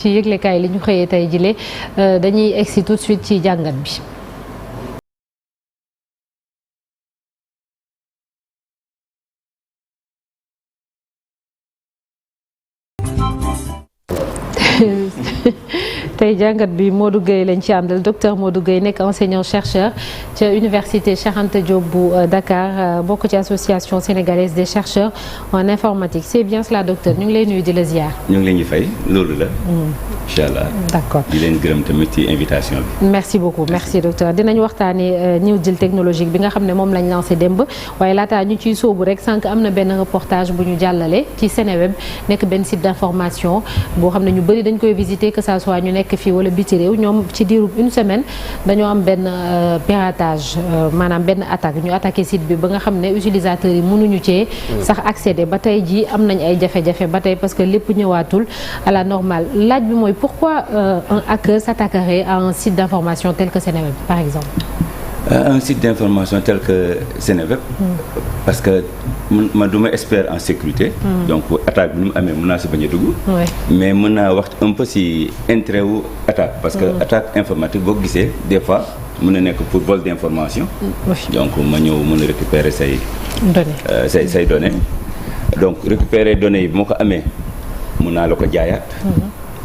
ci yëglekaay li ñu xëyee tey jile dañuy egsi tout de suite ci jàngat bi. tey jàngat bi Modou Gueye lañ ci àndal docteur Modou Gueye nekk enseignant chercheur ca université Cheikh Anta Diop bu Dakar bokk ci association sénégalaise des chercheurs en informatique c'est bien cela docteur ñu ngi lay nuyu di la ziar. ñu ngi leen di fay loolu la. incha allah d'accord di leen gërëm tamit ci invitation bi. merci beaucoup merci docteur dinañ waxtaanee New Deal technologique bi nga xam ne moom lañ lancé démb waaye laataa ñu ciy sóobu rek sànq am na benn reportage bu ñu jàllale ci Seneweb nekk benn site d'information boo xam ne ñu bëri dañ koy visiter que ça soit ñu nekk fii wala biti réew ñoom ci diiru une semaine dañoo am benn piratage maanaam benn attaque ñu attaqué site bi ba nga xam ne utilisateurs yi mënuñu cee sax accéder ba tey ji am nañ ay jafe-jafe ba tey parce que lépp ñëwaatul à la normale laaj bi mooy pourquoi un hacker s'attaquerait à un site d'information tel que Seneweb par exemple. Un site d'information tel que Seneweb. parce que man du ma expert en sécurité. donc attaque bi ni mu amee mën naa si bañ a dugg. mais mën naa wax un peu si intérêt wu attaque. parce que attaque informatique boo ko gisee des fois mën na nekk pour vol d'information. donc ma ñëw mën a récupérer say données. donc récupérer données yi bu ma ko amee mën naa la ko jaayaat.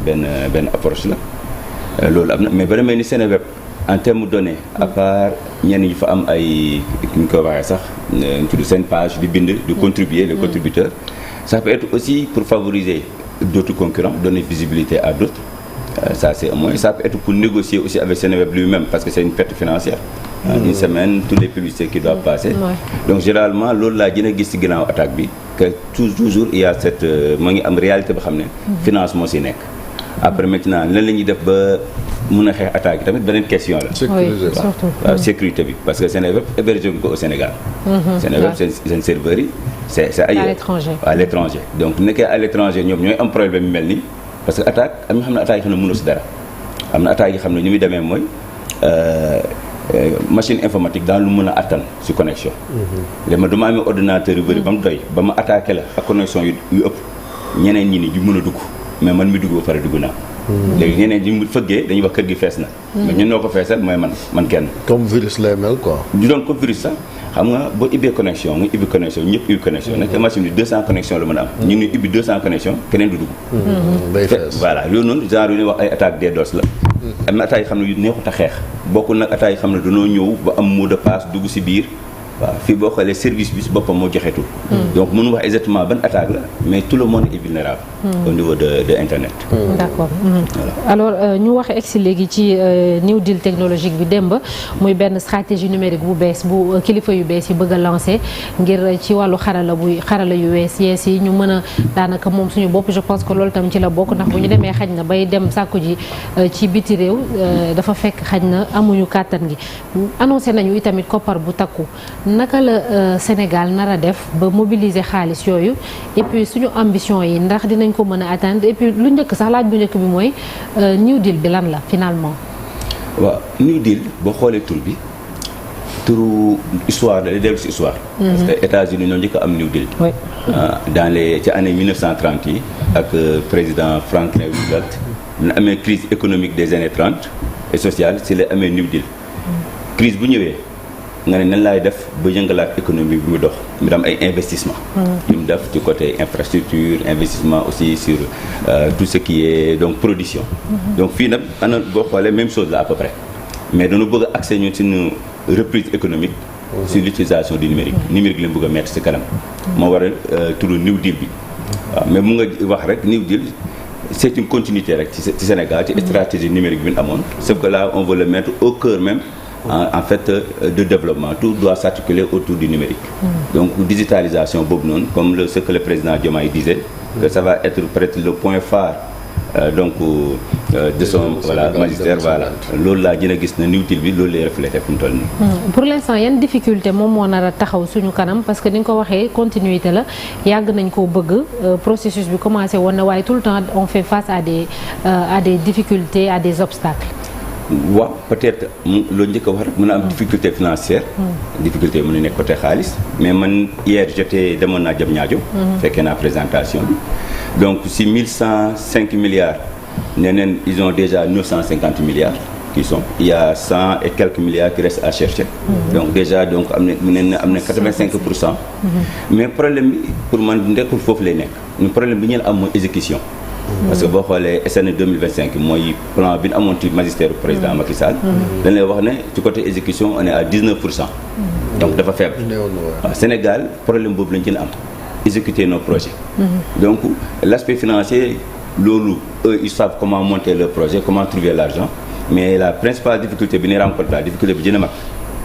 benn approche la loolu am na mais ba demee ni Seneweb en termes de données à part ñenn ñi fa am ay ñu ko waxee sax ñu tudd seen page di bind di contribuer les contributeurs ça peut être aussi pour favoriser d'autres concurrents donner visibilité à d'autres ça c'est un moyen ça peut être pour négocier aussi avec Seneweb lui-même parce que c'est une perte financière une semaine toutes les publicités qui doivent passer donc généralement loolu laa gën a gis ci ginnaaw attaque bi que toujours il y a cette moo ngi am réalité ba xam ne finance moo ci nekk après maintenant lan la ñuy def ba mën a xeex attaque yi tamit beneen question la. waaw sécurité bi parce que Seneweb hébergé ko au Sénégal. Seneweb seen serveurs yi c'est ailleurs. à l'étranger donc nekkee à l'étranger ñoom ñooy am problème yu mel nii parce que attaque am na xam ne attaque yi xam ne mënoo si dara am na attaque yi xam ne ñu muy demee mooy machine informatique daal lu mën a attan si connexion. léegi man dama amee ordinateur yu bëri ba mu doy ba ma attaqué la ak connexion yu ëpp ñeneen ñi ni ñu mën a dugg mais man mi dugg ba pare dugg naa. léegi ñeneen ñi mu fëggee dañuy wax kër gi fees na. mais ñun noo ko feesal mooy man kenn. comme virus lay mel quoi. du doon comme virus sax xam nga boo ubbee connexion nga ubbi connexion ñëpp ubbi connexion nag machine bi 200 connexion la mën a am. ñu ngi ubbi 200 connexion keneen du dugg. day fees voilà yooyu noonu genre yu ñuy wax ay attaque DDoS la. am na attaque yi xam ne yu neexut a xeex bokkul nag attaque yi xam ne dañoo ñëw ba am mot de passe dugg si biir. waaw fii boo xoolee service bi si boppam moo joxeetul. donc mënu wax exactement ban attaque la mais tout le monde est vulnérable. au niveau de internet. d'accord alors ñu wax egsi léegi ci New Deal technologique bi démb muy benn stratégie numérique bu bees bu kilifa yu bees yi bëgg a lancer ngir ci wàllu xarala yu yees yi ñu mën a daanaka moom suñu bopp je pense que loolu tam ci la bokk ndax bu ñu demee xaj na bay dem sàkku ji ci biti réew dafa fekk xaj na amuñu kàttan gi annoncé nañu itamit koppar bu takku. naka la Sénégal nar a def ba mobiliser xaalis yooyu et puis suñu ambition yi ndax dinañ ko mën a atteindre et puis lu njëkk sax laaj bu njëkk bi mooy New Deal bi lan la finalement. waaw New Deal boo xoolee tur bi turu histoire da lay dellu si histoire. parce que États-Unis ñoo njëkk a am New Deal. dans les ci année 1930 yi ak président Franklin Roosevelt dina amee crise économique des années 30 et sociale si la amee New Deal. crise bu ñëwee. nga ne nan laay def ba yëngalaat économie bi mu dox mu am ay investissement yu mu def ci côté infrastructure investissement aussi sur tout ce qui est donc production donc fii nag ana boo xoolee même chose la à peu près mais dañu bëgg a accès ñun suñu reprise économique sur l'utilisation du numérique la bëgg a mettre ci kanam moo waral turu New Deal bi waaw mais mu nga wax rek New Deal c'est une continuité rek ci Sénégal ci stratégie numérique bi ñu amoon sauf que là on veut le mettre au cœur même en fait de développement tout doit s'articuler autour du numérique donc digitalisation boobu noonu comme ce que le président Diomaye disait que ça va être peut-être le point phare donc de son magistère loolu laa gën a gis na New Deal bi loolu lay refléter fu mu toll nii. pour l'instant yan difficulté moom moo nar a taxaw suñu kanam parce que ni nga ko waxee continuité la yàgg nañ koo bëgg processus bi commencé woon na waaye tout le temps on fait face à des difficultés à des obstacles. waaw peut-être loolu njëkk a wax rek mën a am difficulté financière. difficulté mën na nekk côté xaalis mais man hier demoon naa Diamniadio. fekkee naa présentation bi donc si 1105 milliards nee neen ils ont déjà 950 milliards qui sont il y a 100 et quelques milliards qui restent à chercher. Donc déjà donc am na 85%. Mais problème bi pour man nekkul foofu lay nekk ñu problème bi ñu am mooy exécution. Parce que boo xoolee SN 2025 mooy plan bi ñu amoon ci magistère du président Macky Sall. dañ lay wax ne ci côté exécution on est à 19%. Donc dafa faible. waaw Sénégal problème boobu lañ gën a am exécuter nos projets. Donc l'aspect financier loolu eux ils savent comment monter leur projet comment trouver l'argent. Mais la principale difficulté bi ñu rencontre la difficulté bi gën a mag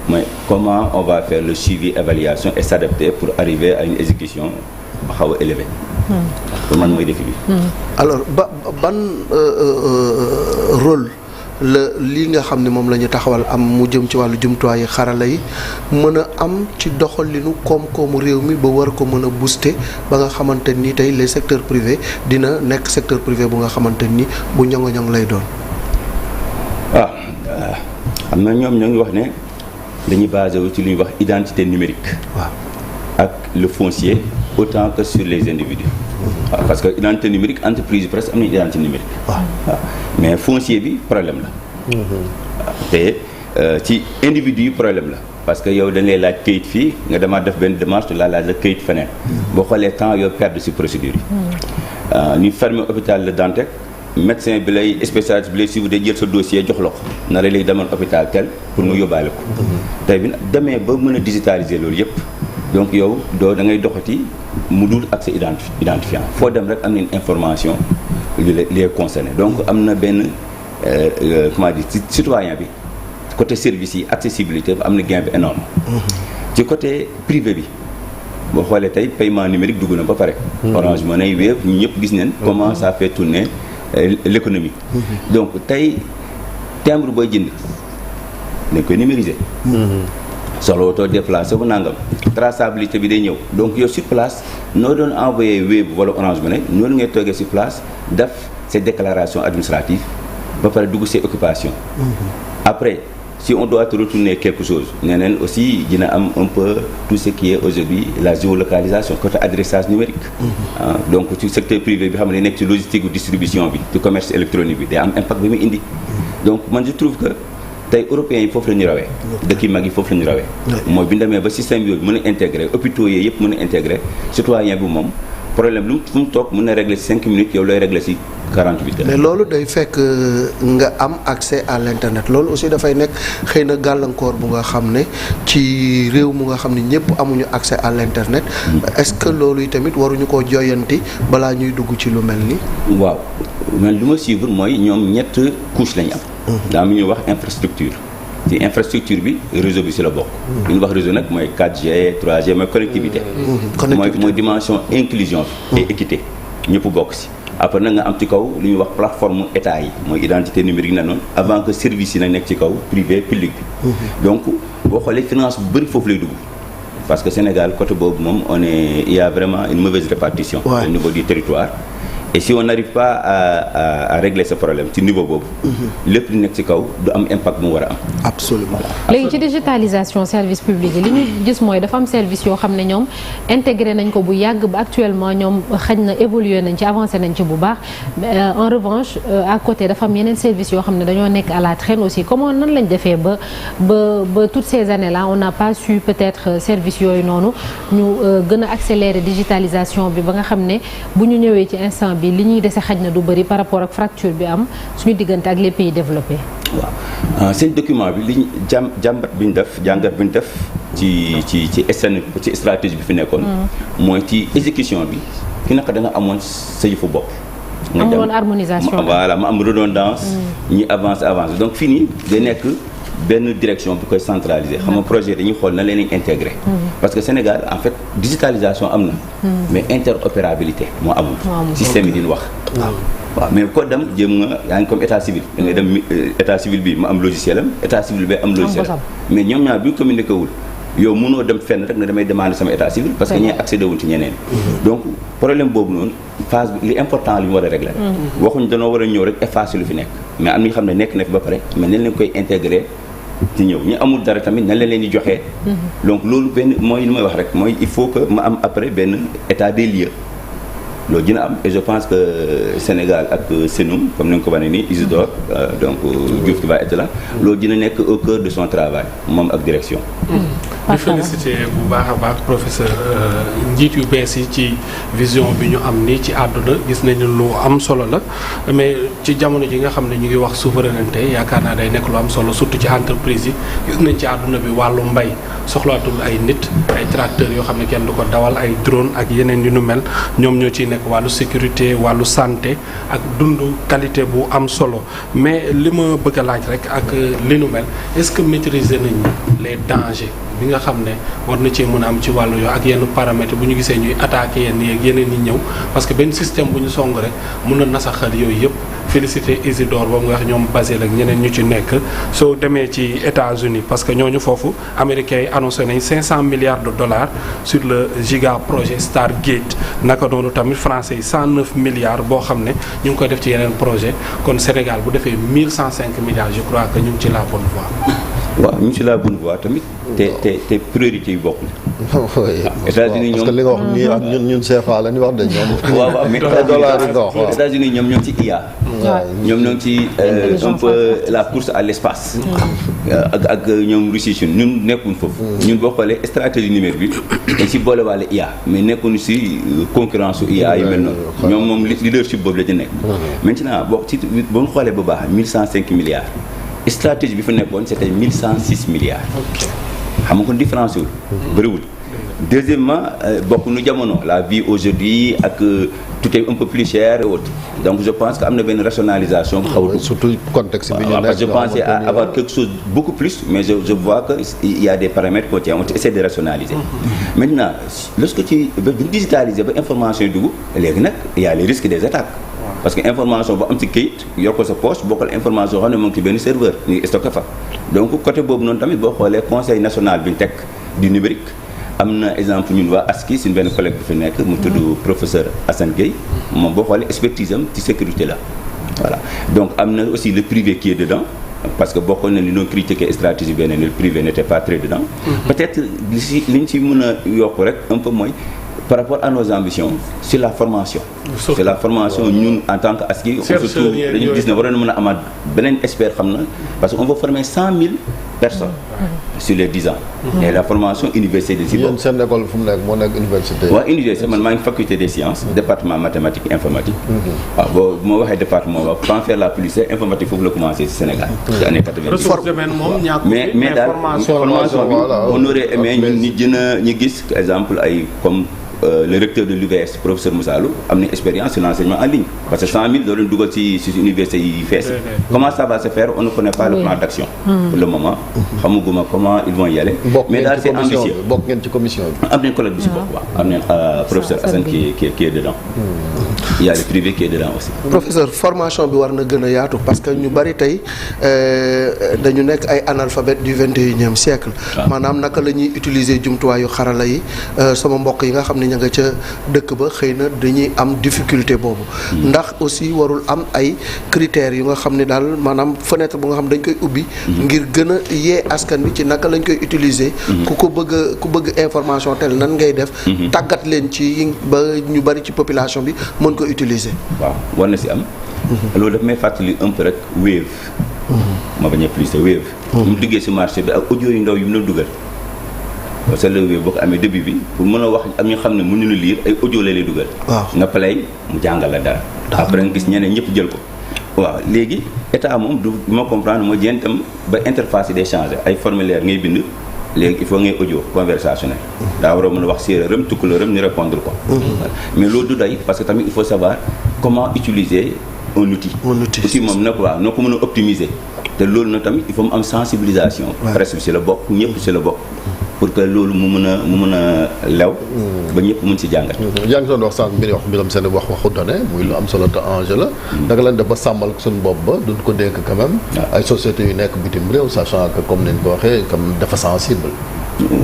mooy comment on va faire le suivi évaluation et s'adapter pour arriver à une exécution ba xaw a élevée. pour man mooy défi bi. alors ban rôle la lii nga xam ne moom la ñu taxawal am mu jëm ci wàllu jumtuwaayu xarala yi mën a am ci doxalinu koom-koomu réew mi ba war ko mën a booster ba nga xamante ni tey les secteurs privés dina nekk secteur privé bu nga xamante ni bu ñoŋ-ñoŋ lay doon. xam na ñoom ñoo ngi wax ne dañuy basé wu ci lu ñuy wax identité numérique. waaw ak le foncier autant que sur les individus. waaw parce que identité numérique entreprise presque am nañu identité numérique. waaw mais foncier bi problème la. waaw te ci individu yi problème la parce que yow dañ lay laaj kayit fii nga demaat def benn démarche la laaj la kayit feneen. boo xoolee temps yow perdre ci procédure yi. ñu fermer hôpital Le Dantec. médecin bi lay spécialiste bi lay suivre day jël sa dossier jox la ko na la léegi demoon hôpital tel pour nga yóbbaale ko. tey bi demee ba mën a digitaliser loolu yëpp donc yow doo da ngay doxati mu dul ak sa identifiant foo dem rek am nañ information li lay concerné donc am na benn comment dire citoyen bi côté service yi accessibilité bi am na gain bi énorme ci côté privé bi boo xoolee tey paiement numérique dugg na ba pare. Orange Money Wave ñu ñëpp gis nañ comment ça fait tourner l'économie. Donc tey timbre booy jënd dañ koy numériser. soxla wootoo déplacé bu nangam traçabilité bi day ñëw donc yow sur place noo doon envoyé Wave wala Orange Money noonu ngay toogee sur place def ses déclarations administratives ba pare dugg ses occupations. Après si on doit te retourner quelque chose neneen aussi dina am un peu tout ce qui est aujourd'hui la géolocalisation côté adressage numérique. Donc ci secteur privé bi xam ne nekk ci logistique ou distribution bi ci commerce électronique bi day am impact bi muy indi. Donc man je trouve que tey européens yi foofu la ñu rawee. dëkk yi mag yi foofu la ñu rawee. mooy bi ñu demee ba système yooyu mën a intégré hôpitaux yi yëpp mën a intégré citoyen bi moom problème lu fu mu toog mën na régler ci 5 minutes yow looy régler ci 48 heures. mais loolu day fekk nga am accès à l'internet loolu aussi dafay nekk xëy na gàllankoor bu nga xam ne ci réew mu nga xam ne ñëpp amuñu accès à l'internet. est-ce que loolu tamit waruñu koo joyanti balaa ñuy dugg ci lu mel ni. waaw man lu ma suivre mooy ñoom ñett couche lañu am. daa am ñuy wax infrastructure. ci infrastructure bi réseau bi ci la bokk. li ñu wax réseau nag mooy 4G 3G mooy connectivité. mooy dimension inclusion et équité ñëpp bokk ci. après nag nga am ci kaw lu ñuy wax plateforme état yi mooy identité numérique na noonu avant que service yi nag nekk ci kaw privé public bi. donc boo xoolee finance bu bëri foofu lay dugg. parce que Sénégal côté boobu moom il y a vraiment une mauvaise répartition. au niveau du territoire. Et si on n'arrive pas à régler ce problème ci niveau boobu. lépp li nekk ci kaw du am impact bu mu war a am. absolument. léegi ci digitalisation service public yi li ñu gis mooy dafa am service yoo xam ne ñoom intégré nañ ko bu yàgg ba actuellement ñoom xañ na évolué nañ ci avancé nañ ci bu baax en revanche à côté dafa am yeneen service yoo xam ne dañoo nekk à la traîne aussi comment nan lañ defee ba toutes ces années là on n'a pas su peut-être service yooyu noonu ñu gën a accélérer digitalisation bi ba nga xam ne bu ñu ñëwee ci instant bi li ñuy dese xaj na du bëri par rapport ak fracture bi am suñu diggante ak les pays développés. waaw seen document bi li jàngat bi ñu def ci stratégie bi fi nekkoon. mooy ci exécution bi ki naka da nga amoon sa yëfu bopp. nga amoon harmonisation voilà ma am redondance. ñi avance donc fii nii day nekk benn direction bu koy centraliser xam nga projet dañuy xool na leen intégré. parce que Sénégal en fait digitalisation am na. mais interopérabilité moo amul. système yi di wax. waaw mais ko dem jëm nga yaa ngi comme état civil da ngay dem état civil bi ma am logiciel am état civil bi am logiciel am mais ñoom ñaar bi ñu communiqué wul yow mënoo dem fenn rek ne damay demander sama état civil parce que ñee accédé wul ci ñeneen. donc problème boobu noonu phase bi li important li ñu war a régler. waxuñ danoo war a ñëw rek effacer lu fi nekk mais am na ñoo xam ne nekk na fi ba pare mais nañ leen koy intégrer ci ñëw ñu amul dara tamit nañ leen di joxee. donc loolu benn mooy li may wax rek mooy il faut que ma am après benn état des lieux loolu dina am et je pense que Sénégal ak Senoum comme ni nga ko wane nii Isidore donc Diouf qui va être là loolu dina nekk au cœur de son travail moom ak direction. di félicité bu baax a baax professeur njiit yu bees yi ci vision bi ñu am nii ci àdduna gis nañu lu am solo la mais ci jamono ji nga xam ne ñu ngi wax souveraineté yaakaar naa day nekk lu am solo surtout ci entreprise yi gis nañ ci àdduna bi wàllu mbay soxlaatul ay nit ay tracteurs yoo xam ne kenn du ko dawal ay drone ak yeneen yu nu mel ñoom ñoo ciy nekk wàllu sécurité wàllu santé ak dund qualité bu am solo mais li ma bëgg a laaj rek ak li nu mel est-ce que maîtriser nañu les dangers bi nga xam ne war na cee mën a am ci wàllu yoo ak yenn paramètres bu ñu gisee ñuy attaqué yenn yeeg yeneen ñi ñëw parce que benn système bu ñu song rek mën na nasaxal yooyu yëpp félicité Isidore boobu nga wax ñoom Basile ak ñeneen ñu ci nekk soo demee ci États-Unis parce que ñooñu foofu américains yi annoncé nañ 500 milliards de dollars sur le giga projet Stargate naka noonu tamit français yi 109 milliards boo xam ne ñu ngi koy def ci yeneen projet kon Sénégal bu defee 1105 milliards je crois que ñu ngi ci la bonne voie. waaw ñu ngi ci la bonne voie tamit te priorité yu bokkul. États-Unis ñoom parce que li nga wax nii ak ñun CFA la ñu wax de ñoom. waaw mais États-Unis ñoom ñoo ngi ci IA. ñoom ñoo ngi ci un peu la course à l'espace. ak ñoom Russie ñun nekkuñ foofu. ñun boo xoolee stratégie numérique bi dañ si boole waale IA mais nekkuñu si concurrence su IA yu mel noonu. ñoom moom leadership boobu la ci nekk. maintenant boo ci boo xoolee bu baax 1105 milliards. stratégie bi fa nekkoon c'était 1106 milliards. xam nga kon différence yu bëriwul. Deuxièmement bokk nu jamono la vie aujourd'hui ak tout est un peu plus cher et autres donc je pense que am na benn rationalisation. xaw surtout contexte bi ñu nekk. parce que je pensais à avoir quelque chose beaucoup plus mais je vois que il y a des paramètres qu'on tient on essaie de rationaliser. Maintenant lorsque tu ba digitaliser ba information yi dugg léegi nag il y a les risques des attaques. parce que information boo am ci kayit yor ko sa poche bokkal information xam ne moom ci benn serveur ñu ngi stocké fa donc côté boobu noonu tamit boo xoolee conseil national bi ñu teg du numérique am na exemple ñun waa ASCI suñu benn collègue bi fi nekk mu tudd professeur Assane Gueye moom boo xoolee expertise am ci sécurité la voilà donc am na aussi le privé qui est dedans parce que bokkoon na li doon critiquer stratégie beneen le privé n'était pas très dedans peut-être li ñu ci mën a yokk rek un peu mooy par rapport à nos ambitions sur la formation. C'est la formation ñun en tant que ASCI surtout dañu gis ne waroon na mën a amaat beneen expert xam na parce que on va former 100 000 personnes sur les 10 ans. Et la formation université des yéen seen école fu mu nekk moo nekk université. waaw université man maa ngi faculté des sciences département mathématique informatique. waaw boo moo waxee département waaw pour en faire la publicité informatique foofu la commencé ci Sénégal. ci année 90. mais daal formation bi on aurait aimé ñi gën a ñu gis exemple ay comme. Le recteur de l'UVS professeur Moussa Lô am na expérience sur l'enseignement en ligne parce que 100 000 doo leen dugal ci université yi fees comment ça va se faire on ne connaît pas le plan d'action pour le moment xamuguma comment ils vont y aller mais daal c'est ambitieux bokk ngeen ci commission bi am nañ collègue bi si bokk waaw am nañ professeur Assane qui est dedans il y a le privé qui est dedans aussi professeur formation bi war na gën a yaatu parce que ñu bari tey dañu nekk ay analphabètes du 21e siècle maanaam naka la ñuy utiliser jumtuwaayu xarala yi sama mbokk yi nga xam ne ña nga ca dëkk ba xëy na dañuy am difficulté boobu ndax aussi warul am ay critères yu nga xam ne daal maanaam fenêtre bu nga xam dañ koy ubbi ngir gën a yee askan bi ci naka lañ koy utiliser ku bëgg information tel nan ngay def tàggat leen ci ba ñu bari ci population bi mën ko utiliser waaw war na si am loolu daf may fàttali un peu rek Wave ma bañ a plus Wave mu duggee si marché bi ak audio yu ndaw yu mu la dugal parce que le boo ko amee début bi pour mën a wax am ñu xam ne mënuñu lire ay audio la lay dugal. nga play mu jàngal la dara. après nga gis ñeneen ñëpp jël ko. waaw léegi état moom du ma comprendre mooy jéem itam ba interface yi day changer ay formulaire ngay bind léegi il faut ngay audio conversationnel. daa war a mën a wax séeréeram tukkulóoram ñu répondre ko. mais loolu du doy parce que tamit il faut savoir comment utiliser un outil. outil moom nag waaw noo ko mën a optimiser. te loolu nag tamit il faut mu am sensibilisation. presse bi si la bokk ñëpp si la bokk. pour que loolu mu mën a lew ba ñëpp mën si jàngat. yaa ngi doon wax sànq mbir mbiram seen waxu données muy lu am solo te enjeu la. naka lañ def ba sàmmal suñu bopp ba duñ ko dénk quand même. ay sociétés yu nekk bitim réew sachant que comme ni ñu ko waxee comme dafa sensible.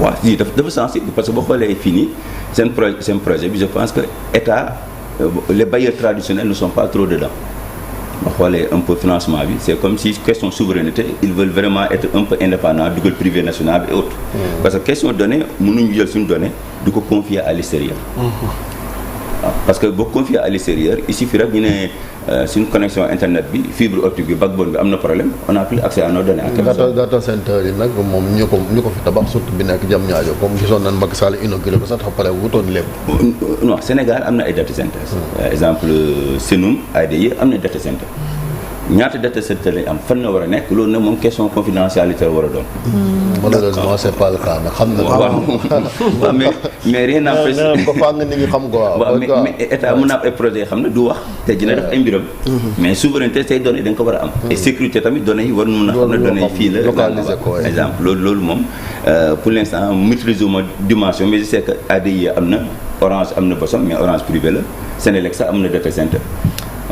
waaw si dafa sensible parce que boo xoolee fii nii seen projet bi je pense que état les bailleurs traditionnels ne sont pas trop dedans. ma xoolee un peu financement bi c'est comme si question souveraineté ils veulent vraiment être un peu indépendants dugal privé national et autres parce que question données mënuñu jël suñu données du ko confier à l'extérieur parce que boo confié à l'extérieur il suffit rek ñu ne suñu connexion internet bi fibre optique bi backbone bi am na problème on n'a plus accès à nos données. data center yi nag moom ñu ko fi tabax surtout bi nekk Diamniadio comme gisoon nañ Macky Sall inauguré ko sax dafa pare wutoon lépp. non Sénégal am na ay data centers. exemple Senoum ADI am na data center. ñaata data center lañ am fan la war a nekk loolu nag moom question confidentialité la war a doon. malheureusement c'est pas le cas mais xam na. waaw mais rien n'empêche. ko fàng nit ñi xam ko waaw mais état mën naa am ay projets yoo xam ne du wax te dina def ay mbiram. mais souveraineté say données da nga ko war a am. et sécurité tamit données yi war na mën a xam ne données yi fii la. localiser ko exemple loolu moom pour l'instant maîtriser wu ma dimension mais je sais que ADI am na Orange am na bosam mais Orange privé la Senelec sax am na data center.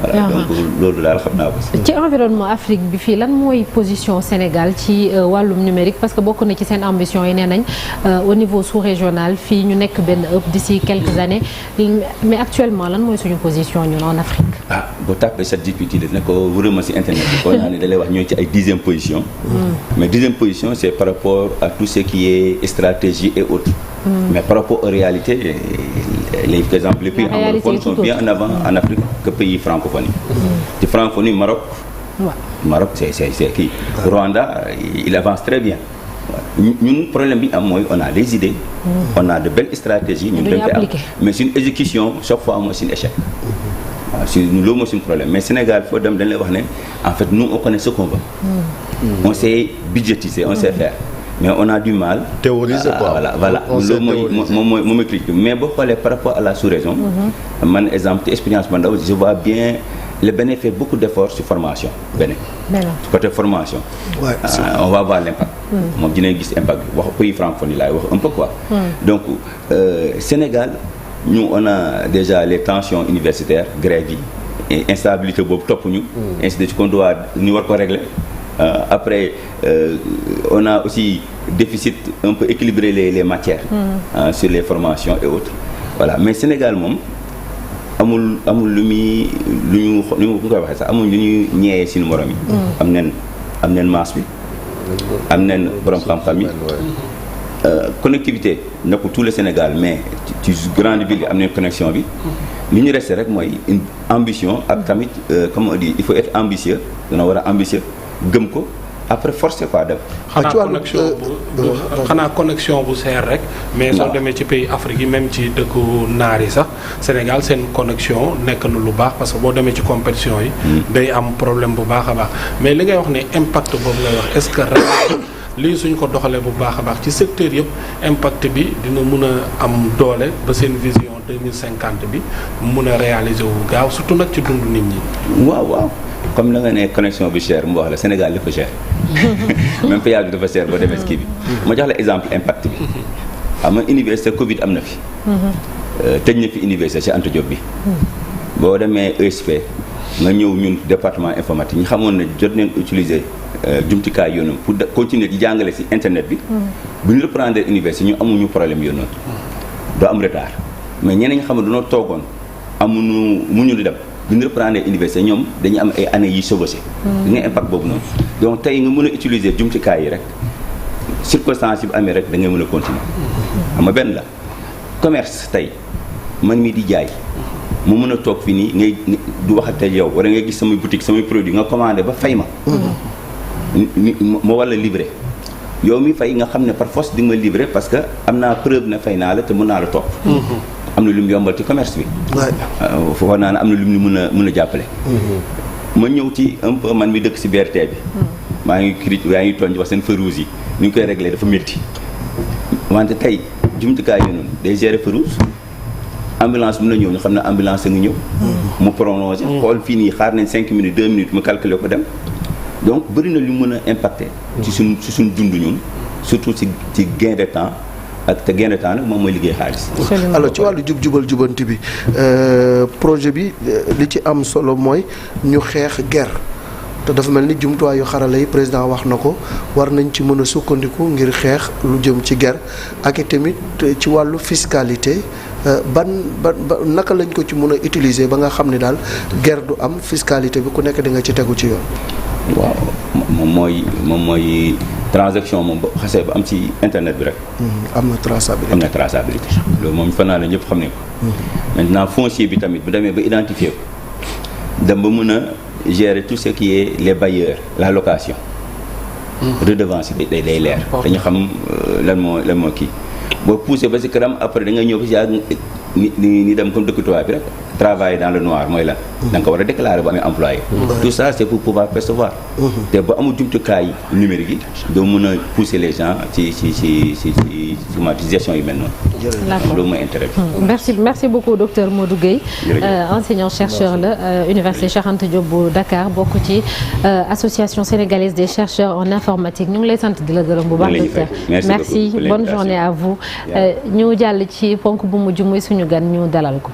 voilà donc loolu daal xam naa ko. ci environnement Afrique bi fii lan mooy position Sénégal ci wàllum numérique parce que bokk na ci seen ambition yi nee nañ au niveau sous-régional fii ñu nekk benn hub d'ici quelques années mais actuellement lan mooy suñu position ñun en Afrique. boo tàppee ChatGPT dina ko wërëma si internet bi. koo naa ne da lay wax ñooy ci ay 10e position. mais 10e position c'est par rapport à tout ce qui est stratégie et autres. Mais par rapport aux réalités, par exemple, les pays anglophones sont bien en avant en Afrique que pays francophones. De francophonie, Maroc, c'est qui Rwanda, il avance très bien. Nous, problème bi am mooy on a des idées, on a de belles stratégies, mais c'est une exécution chaque fois moi c'est un échec. Nous loolu c'est un problème. Mais Sénégal, faut dem dañ lay wax ne en fait nous on connaît ce qu'on veut. On sait budgétiser, on sait faire. Mais on a du mal. Théoriser quoi. Voilà. Mon critique. Mais boo xoolee par rapport à la sous-région. Man exemple expérience man daw je vois bien le bénéfice beaucoup d'efforts sur formation. Côté formation. Ouais, on va voir l'impact. moom dinañ gis impact bi wax pays francophone yi laay wax un peu quoi. Donc Sénégal nous on a déjà les tensions universitaires grève yi et instabilité boobu topp ñu. ainsi de suite qu'on doit ñu war ko régler. Après on a aussi déficit un peu équilibré les matières sur les formations et autres voilà mais Sénégal moom amul lu ñu koy waxee sax amul lu ñuy ñeewee suñu morom yi am nen masse bi am nen borom xam-xam yi connectivité na ko tout le Sénégal mais ci grande ville yi am nañ connexion bi li ñu resté rek mooy une ambition ak tamit comme on dit il faut être ambitieux dana war a ambitieux gëm ko après forcer quoi dem. xanaa connexion bu seer rek. mais soo demee ci pays Afrique yi même ci dëkku naar yi sax Sénégal seen connexion nekk na lu baax parce que boo demee ci compétition yi. day am problème bu baax a baax mais li ngay wax ne impact boobu ngay wax est-ce que rek lii suñ ko doxalee bu baax a baax ci secteur yëpp impact bi dina mun a am doole ba seen vision 2050 bi mun a réaliser wu gaaw surtout nag ci dundu nit ñi. waaw. comme la nga ne connexion bi cher mu wax la Sénégal dafa cher même péage bi dafa cher boo demee ski bi ma jox la exemple impact bi xam nga université Covid am na fi tëj na fi université ci Anta Diop bi boo demee ESP nga ñëw ñun département informatique ñi xamoon ne jot neen utiliser jumtukaay yoonu pour continuer di jàngale ci internet bi bu ñu reprendre université ñu amuñu problème yoon noonu doo am retard mais ñeneen ñi xam ne dañoo toogoon muñu di dem bu ñu reprendre université ñoom dañuy am ay années yi chevauché. nga impact boobu noonu. donc tey nga mën a utiliser jumtukaay yi rek circonstance yi bu amee rek da ngay mën a continuer. xam nga benn la commerce tey man mii di jaay mu mën a toog fi nii ngay du wax ak yow wala ngay gis samay boutique samay produit nga commandé ba fay ma. moo war la livrer yow mi fay nga xam ne par force di nga ma livrer parce que am naa preuve ne fay naa la te mën naa la topp. am na lu mu yombal ci commerce bi. foofu naa ne am na lu mu mën a jàppale. ma ñëw ci un peu man mi dëkk ci BRT bi. maa ngi tooñ wax seen feux rouge yi ni ñu koy réglé dafa métti. wante tey jumtukaay yi noonu day gérer feux rouge ambulance bi na ñëw ñu xam ne ambulance a ngi ñëw. mu prolongé xool fii nii xaar nañ 5 minutes 2 minutes mu calculer ko dem. donc bëri na lu mën a impacté. ci suñ dund ñun surtout ci gain de temps. ak te gain de temps nag moom mooy liggéey xaalis. alors ci wàllu jubal jubanti bi projet bi li ci am solo mooy ñu xeex guerre te dafa mel ni jumtuwaayu xarala yi président wax na ko war nañ ci mën a sukkandiku ngir xeex lu jëm ci guerre ak i tamit ci wàllu fiscalité ban naka lañ ko ci mën a utiliser ba nga xam ne daal guerre du am fiscalité bi ku nekk di nga ci tegu ci yoon. waaw moom mooy transaction moom ba xasee ba am ci internet bi rek. am na traçabilité. loolu moom fan naa la ñëpp xam ne ko. maintenant foncier bi tamit bu demee ba identifier ko dem ba mën a gérer tout ce qui est les bailleurs la location. redevance yi day leer. dañu xam lan moo kii. boo poussé ba si kanam après da nga ñëw ba si yàgg ni dem comme dëkk tubaab bi rek travailler dans le noir mooy lan. da nga ko war a déclarer bu amee employé. tout ça c'est pour pouvoir percevoir. te ba amul jumtukaay numérique yi doo mën a pousser les gens ci gestion yu mel noonu. loolu mooy intérêt bi. merci beaucoup docteur Modou Gueye. enseignant chercheur la Université Cheikh Anta Diop bu Dakar bokk ci association sénégalaise des chercheurs en informatique ñu ngi lay sant di la gërëm bu baax docteur. merci bonne journée à vous. ñu jàll ci ponk bu mujj muy suñu gan ñu dalal ko.